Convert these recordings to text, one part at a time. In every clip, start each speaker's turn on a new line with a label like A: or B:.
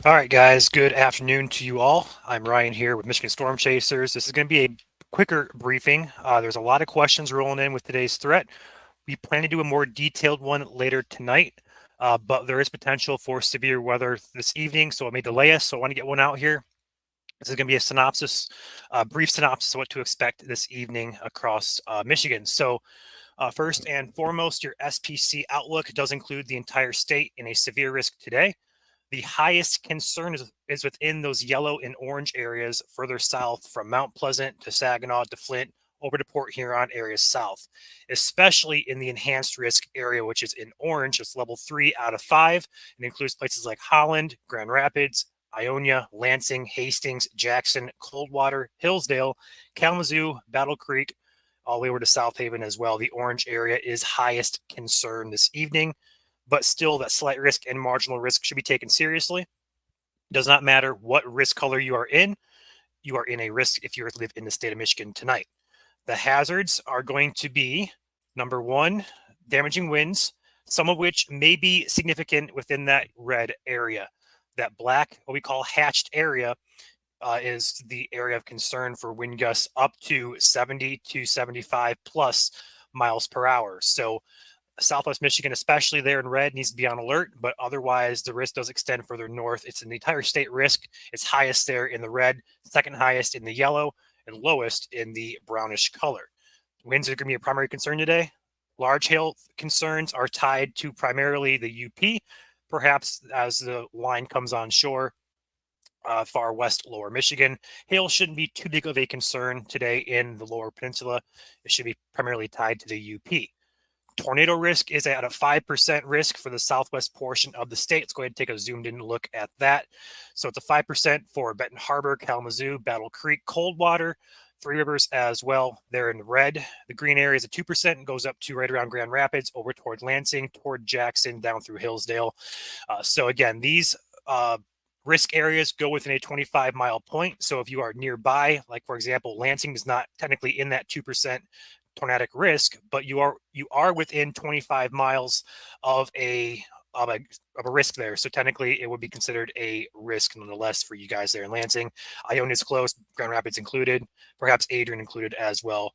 A: All right, guys, good afternoon to you all. I'm Ryan here with Michigan Storm Chasers. This is going to be a quicker briefing. There's a lot of questions rolling in with today's threat. We plan to do a more detailed one later tonight, but there is potential for severe weather this evening, so it may delay us. So I want to get one out here. This is going to be a synopsis, a brief synopsis of what to expect this evening across Michigan. So first and foremost, your SPC outlook does include the entire state in a severe risk today. The highest concern is within those yellow and orange areas further south from Mount Pleasant to Saginaw to Flint over to Port Huron areas south, especially in the enhanced risk area, which is in orange. It's level 3 out of 5 and includes places like Holland, Grand Rapids, Ionia, Lansing, Hastings, Jackson, Coldwater, Hillsdale, Kalamazoo, Battle Creek, all the way over to South Haven as well. The orange area is highest concern this evening, but still that slight risk and marginal risk should be taken seriously. It does not matter what risk color you are in a risk if you live in the state of Michigan tonight. The hazards are going to be number one, damaging winds, some of which may be significant within that red area. That black, what we call hatched area, is the area of concern for wind gusts up to 70 to 75 plus miles per hour. So Southwest Michigan, especially there in red, needs to be on alert, but otherwise the risk does extend further north. It's an entire state risk. It's highest there in the red, second highest in the yellow, and lowest in the brownish color. Winds are going to be a primary concern today. Large hail concerns are tied to primarily the UP, perhaps as the line comes on shore. Far west, lower Michigan. Hail shouldn't be too big of a concern today in the lower peninsula. It should be primarily tied to the UP. Tornado risk is at a 5% risk for the southwest portion of the state. Let's go ahead and take a zoomed in look at that. So it's a 5% for Benton Harbor, Kalamazoo, Battle Creek, Coldwater, Three Rivers as well. They're in red. The green area is a 2% and goes up to right around Grand Rapids, over toward Lansing, toward Jackson, down through Hillsdale. So again, these risk areas go within a 25-mile point. So if you are nearby, like for example, Lansing is not technically in that 2% tornadic risk, but you are within 25 miles of a risk there. So technically, it would be considered a risk nonetheless for you guys there in Lansing. Ionia is close, Grand Rapids included, perhaps Adrian included as well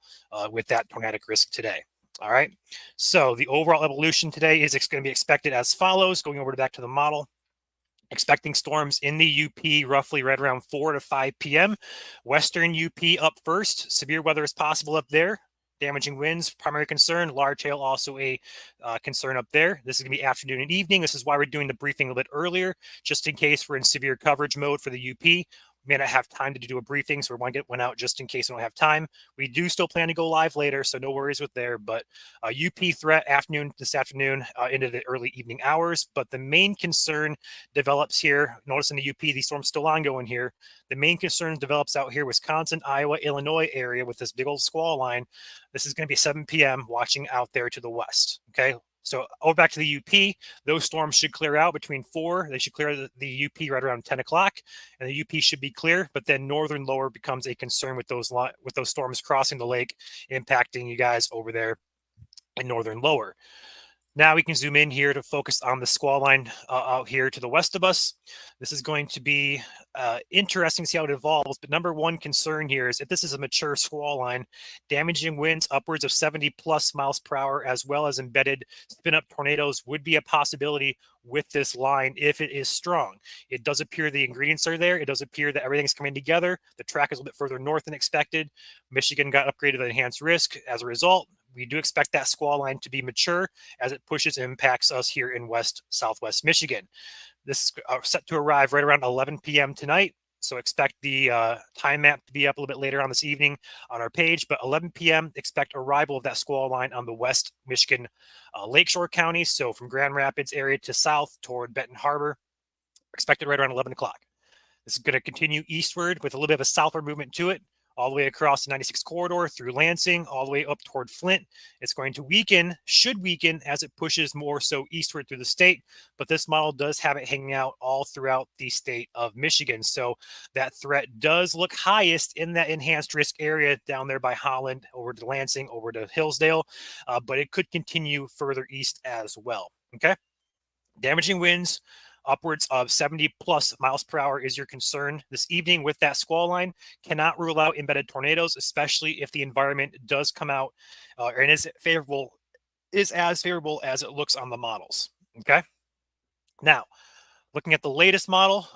A: with that tornadic risk today. All right. So the overall evolution today is going to be expected as follows. Going over back to the model. Expecting storms in the UP roughly right around 4 to 5 p.m. Western UP up first. Severe weather is possible up there. Damaging winds, primary concern. Large hail, also a concern up there. This is going to be afternoon and evening. This is why we're doing the briefing a little bit earlier, just in case we're in severe coverage mode for the UP. We may not have time to do a briefing, so we want to get one out just in case we don't have time. We do still plan to go live later, so no worries with there. But UP threat this afternoon into the early evening hours. But the main concern develops here. Notice in the UP, these storms still ongoing here. The main concern develops out here, Wisconsin, Iowa, Illinois area with this big old squall line. This is going to be 7 p.m. watching out there to the west. Okay. So over back to the UP, those storms should clear out between 4. They should clear the UP right around 10 o'clock, and the UP should be clear. But then northern lower becomes a concern with those storms crossing the lake, impacting you guys over there in northern lower. Now we can zoom in here to focus on the squall line out here to the west of us. This is going to be interesting to see how it evolves. But number one concern here is if this is a mature squall line, damaging winds upwards of 70 plus miles per hour, as well as embedded spin up tornadoes would be a possibility with this line if it is strong. It does appear the ingredients are there. It does appear that everything's coming together. The track is a little bit further north than expected. Michigan got upgraded to enhanced risk as a result. We do expect that squall line to be mature as it pushes and impacts us here in southwest Michigan. This is set to arrive right around 11 p.m. tonight. So expect the time map to be up a little bit later on this evening on our page. But 11 p.m., expect arrival of that squall line on the west Michigan lakeshore counties. So from Grand Rapids area to south toward Benton Harbor, expected right around 11 o'clock. This is going to continue eastward with a little bit of a southward movement to it, all the way across the 96 corridor through Lansing, all the way up toward Flint. It's going to should weaken as it pushes more so eastward through the state. But this model does have it hanging out all throughout the state of Michigan. So that threat does look highest in that enhanced risk area down there by Holland, over to Lansing, over to Hillsdale. But it could continue further east as well. Okay. Damaging winds upwards of 70 plus miles per hour is your concern this evening with that squall line. Cannot rule out embedded tornadoes, especially if the environment does come out and is as favorable as it looks on the models. Okay. Now, looking at the latest model,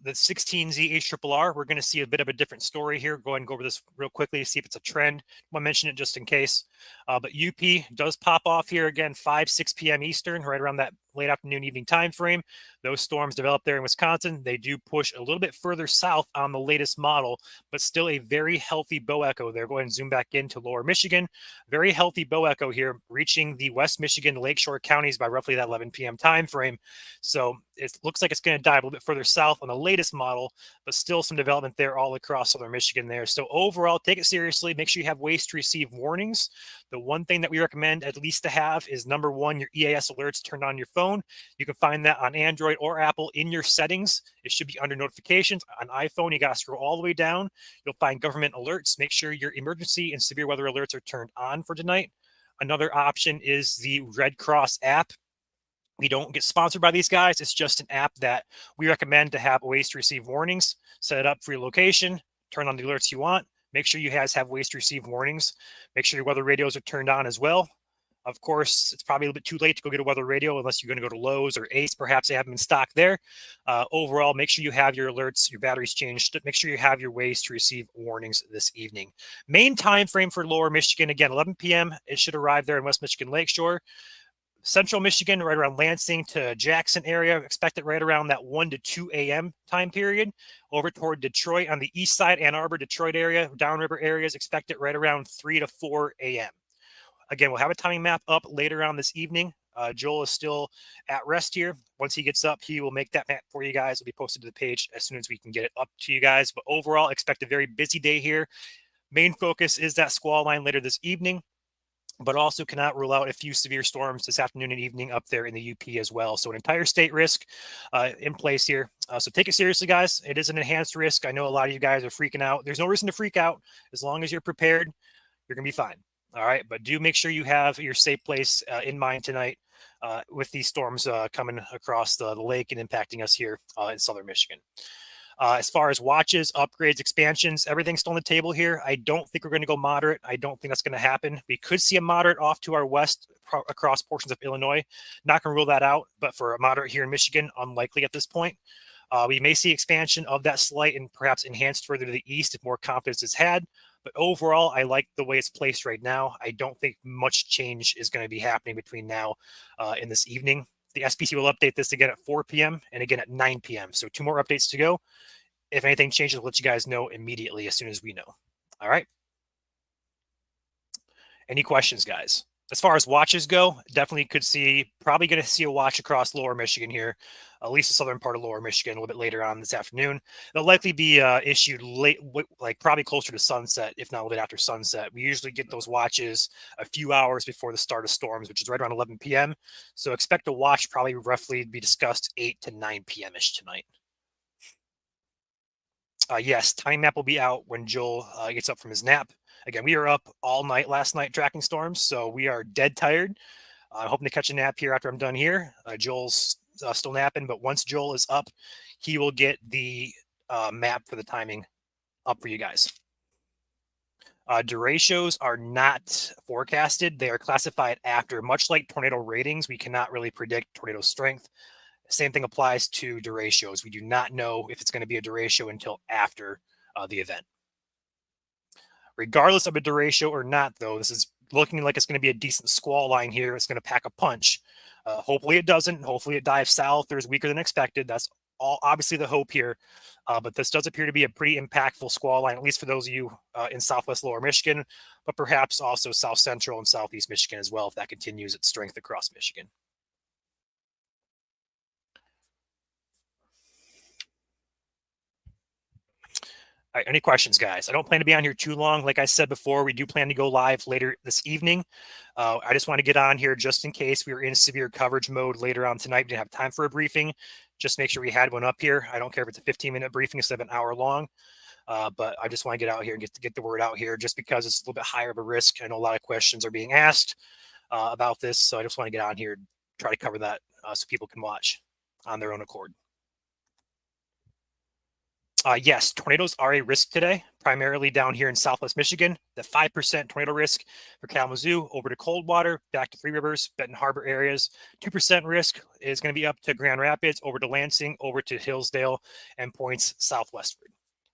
A: the 16Z HRRR, we're going to see a bit of a different story here. Go ahead and go over this real quickly to see if it's a trend. I'll mention it just in case. But UP does pop off here again, 6 p.m. Eastern, right around that late afternoon, evening time frame. Those storms develop there in Wisconsin. They do push a little bit further south on the latest model, but still a very healthy bow echo there. Go ahead and zoom back into lower Michigan. Very healthy bow echo here, reaching the West Michigan Lakeshore counties by roughly that 11 p.m. time frame. So it looks like it's going to dive a little bit further south on the latest model, but still some development there all across southern Michigan there. So overall, take it seriously. Make sure you have ways to receive warnings. The one thing that we recommend at least to have is number one, your EAS alerts turned on your phone. You can find that on Android or Apple in your settings. It should be under notifications. On iPhone, you got to scroll all the way down. You'll find government alerts. Make sure your emergency and severe weather alerts are turned on for tonight. Another option is the Red Cross app. We don't get sponsored by these guys. It's just an app that we recommend to have ways to receive warnings. Set it up for your location. Turn on the alerts you want. Make sure you guys have ways to receive warnings. Make sure your weather radios are turned on as well. Of course, it's probably a little bit too late to go get a weather radio unless you're going to go to Lowe's or Ace. Perhaps they have them in stock there. Overall, make sure you have your alerts, your batteries changed. Make sure you have your ways to receive warnings this evening. Main time frame for lower Michigan, again, 11 p.m. It should arrive there in West Michigan Lakeshore. Central Michigan, right around Lansing to Jackson area, expect it right around that 1 to 2 a.m. time period. Over toward Detroit on the east side, Ann Arbor, Detroit area, downriver areas, expect it right around 3 to 4 a.m. Again, we'll have a timing map up later on this evening. Joel is still at rest here. Once he gets up, he will make that map for you guys. It'll be posted to the page as soon as we can get it up to you guys. But overall, expect a very busy day here. Main focus is that squall line later this evening, but also cannot rule out a few severe storms this afternoon and evening up there in the UP as well. So an entire state risk in place here. So take it seriously, guys. It is an enhanced risk. I know a lot of you guys are freaking out. There's no reason to freak out. As long as you're prepared, you're going to be fine. All right. But do make sure you have your safe place in mind tonight with these storms coming across the lake and impacting us here in southern Michigan. As far as watches, upgrades, expansions, everything's still on the table here. I don't think we're going to go moderate. I don't think that's going to happen. We could see a moderate off to our west across portions of Illinois. Not going to rule that out, but for a moderate here in Michigan, unlikely at this point. We may see expansion of that slight and perhaps enhanced further to the east if more confidence is had. But overall, I like the way it's placed right now. I don't think much change is going to be happening between now and this evening. The SPC will update this again at 4 p.m. and again at 9 p.m. So 2 more updates to go. If anything changes, we'll let you guys know immediately as soon as we know. All right. Any questions, guys? As far as watches go, definitely probably going to see a watch across lower Michigan here, at least the southern part of lower Michigan a little bit later on this afternoon. They'll likely be issued late, like probably closer to sunset, if not a little bit after sunset. We usually get those watches a few hours before the start of storms, which is right around 11 p.m. So expect a watch probably roughly be discussed 8 to 9 p.m.-ish tonight. Yes, time map will be out when Joel gets up from his nap. Again, we were up all night last night tracking storms, so we are dead tired. I'm hoping to catch a nap here after I'm done here. Joel's still napping, but once Joel is up, he will get the map for the timing up for you guys. Derechos are not forecasted. They are classified after, much like tornado ratings. We cannot really predict tornado strength. Same thing applies to derechos. We do not know if it's going to be a derecho until after the event. Regardless of a derecho or not, though, this is looking like it's going to be a decent squall line here. It's going to pack a punch. Hopefully it doesn't. Hopefully it dives south or is weaker than expected. That's all obviously the hope here. But this does appear to be a pretty impactful squall line, at least for those of you in southwest lower Michigan, but perhaps also south central and southeast Michigan as well, if that continues its strength across Michigan. All right, any questions, guys? I don't plan to be on here too long. Like I said before, we do plan to go live later this evening. I just want to get on here just in case we were in severe coverage mode later on tonight. We didn't have time for a briefing. Just make sure we had one up here. I don't care if it's a 15-minute briefing instead of an hour long. But I just want to get out here and get the word out here just because it's a little bit higher of a risk. I know a lot of questions are being asked about this. So I just want to get on here and try to cover that so people can watch. on their own accord. Yes, tornadoes are a risk today, primarily down here in Southwest Michigan. The 5% tornado risk for Kalamazoo over to Coldwater, back to Three Rivers, Benton Harbor areas. 2% risk is going to be up to Grand Rapids, over to Lansing, over to Hillsdale, and points southwestward.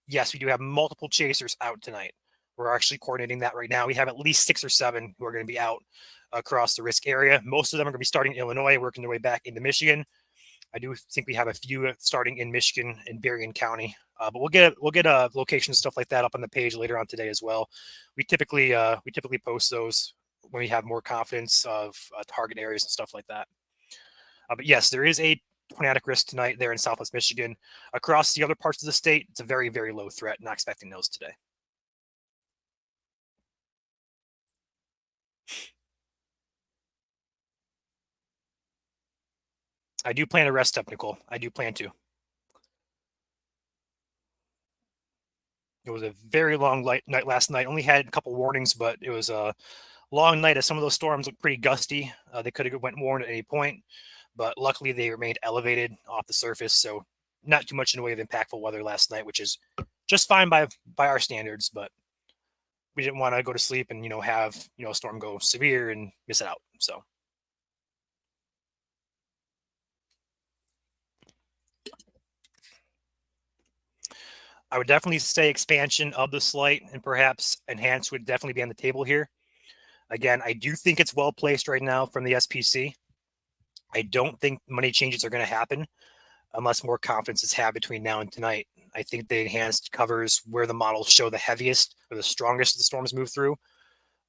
A: Yes, we do have multiple chasers out tonight. We're actually coordinating that right now. We have at least 6 or 7 who are going to be out across the risk area. Most of them are going to be starting in Illinois, working their way back into Michigan. I do think we have a few starting in Michigan and Berrien County, but we'll get a location stuff like that up on the page later on today as well. We typically post those when we have more confidence of target areas and stuff like that. But yes, there is a tornadic risk tonight there in Southwest Michigan. Across the other parts of the state, it's a very, very low threat. Not expecting those today. I do plan to rest up, Nicole. I do plan to. It was a very long night last night. Only had a couple warnings, but it was a long night as some of those storms looked pretty gusty. They could have went warm at any point, but luckily they remained elevated off the surface. So not too much in the way of impactful weather last night, which is just fine by our standards. But we didn't want to go to sleep and have a storm go severe and miss it out. So. I would definitely say expansion of the slight and perhaps enhanced would definitely be on the table here. Again, I do think it's well placed right now from the SPC. I don't think many changes are going to happen unless more confidence is had between now and tonight. I think the enhanced covers where the models show the heaviest or the strongest the storms move through.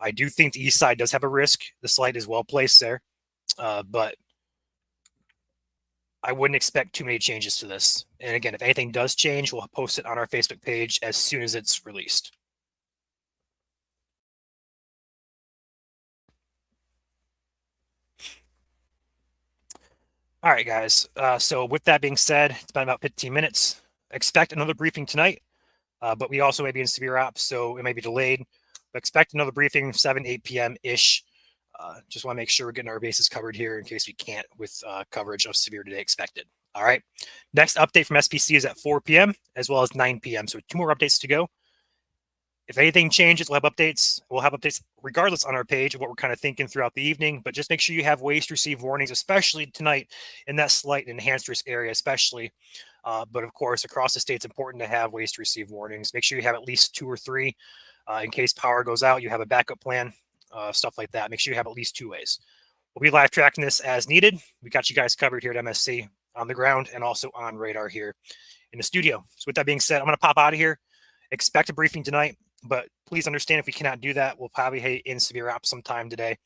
A: I do think the east side does have a risk. The slight is well placed there, but I wouldn't expect too many changes to this. And again, if anything does change, we'll post it on our Facebook page as soon as it's released. All right, guys. So with that being said, it's been about 15 minutes. Expect another briefing tonight, but we also may be in severe ops, so it may be delayed. But expect another briefing 7, 8 p.m.-ish. Just want to make sure we're getting our bases covered here in case we can't with coverage of severe today expected. All right. Next update from SPC is at 4 p.m. as well as 9 p.m. So 2 more updates to go. If anything changes, we'll have updates. We'll have updates regardless on our page of what we're kind of thinking throughout the evening. But just make sure you have ways to receive warnings, especially tonight in that slight and enhanced risk area, especially. But of course, across the state, it's important to have ways to receive warnings. Make sure you have at least 2 or 3 in case power goes out. You have a backup plan, stuff like that. Make sure you have at least 2 ways. We'll be live tracking this as needed. We got you guys covered here at MSC on the ground and also on radar here in the studio. So with that being said, I'm going to pop out of here. Expect a briefing tonight, but please understand if we cannot do that, we'll probably hit in severe ops sometime today.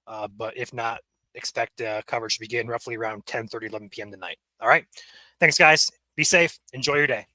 A: But if not, expect coverage to begin roughly around 10:30, 11 p.m. tonight. All right. Thanks, guys. Be safe. Enjoy your day.